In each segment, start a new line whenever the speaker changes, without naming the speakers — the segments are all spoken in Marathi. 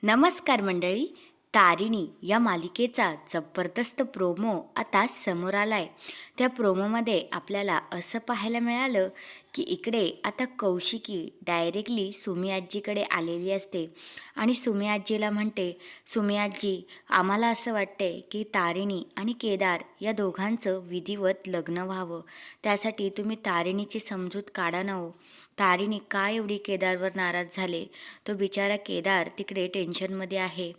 नमस्कार मंडळी. तारिणी या मालिकेचा जबरदस्त प्रोमो आता समोर आलाय. त्या प्रोमोमध्ये आपल्याला असं पाहायला मिळालं की इकडे आता कौशिकी डायरेक्टली सुमी आजीकडे आलेली असते आणि सुमी आजीला म्हणते, सुमी आजी, आम्हाला असं वाटते की तारिणी आणि केदार या दोघांचं विधिवत लग्न व्हावं. त्यासाठी तुम्ही तारिणीची समजूत काढा ना हो. तारिणी काय एवढी केदारवर नाराज झाले? तो बिचारा केदार तिकडे टेन्शनमध्ये आहे.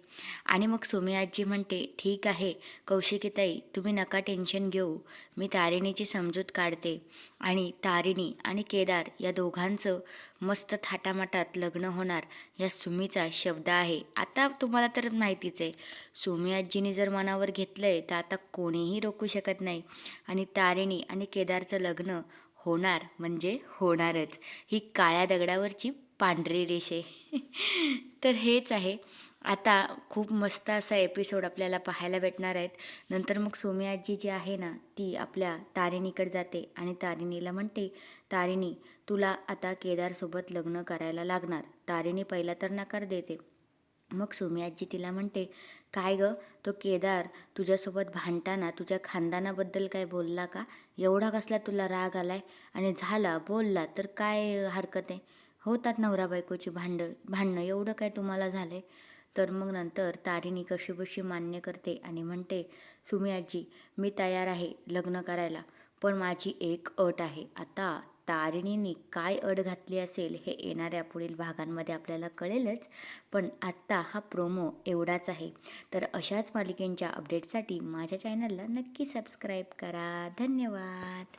आणि मग सुमी आजी म्हणते, ठीक आहे कौशिकीताई, तुम्ही नका टेन्शन घेऊ, मी तारिणीची समजूत काढते आणि तारिणी आणि केदार या दोघांचं मस्त थाटामाटात लग्न होणार, या सुमीचा शब्द आहे. आता तुम्हाला तर माहितीच आहे, सुमी आजीने जर मनावर घेतलं आहे तर आता कोणीही रोखू शकत नाही आणि तारिणी आणि केदारचं लग्न होणार म्हणजे होणारच. ही काळ्या दगडावरची पांढरी रेष आहे. तर हेच आहे. आता खूप मस्त असा एपिसोड आपल्याला पाहायला भेटणार आहेत. नंतर मग सुमी आजी जी आहे ना, ती आपल्या तारिणीकडे जाते आणि तारिणीला म्हणते, तारिणी, तुला आता केदारसोबत लग्न करायला लागणार. तारिणी पहिला तर नकार देते. मग सुमी आजी तिला म्हणते, काय गं, तो केदार तुझ्यासोबत भांडताना तुझ्या खानदानाबद्दल काय बोलला का? एवढा कसला तुला राग आलाय? आणि झाला बोलला तर काय हरकत आहे? होतात नवरा बायकोची भांडणं, एवढं काय तुम्हाला झालं आहे? तर मग नंतर तारिणी कशीबशी मान्य करते आणि म्हणते, सुमी आजी, मी तयार आहे लग्न करायला, पण माझी एक अट आहे. आता तारिणीने काय अट घातली असेल हे येणाऱ्या पुढील भागांमध्ये आपल्याला कळेलच, पण आत्ता हा प्रोमो एवढाच आहे. तर अशाच मालिकेंच्या अपडेटसाठी माझ्या चॅनलला नक्की सबस्क्राईब करा. धन्यवाद.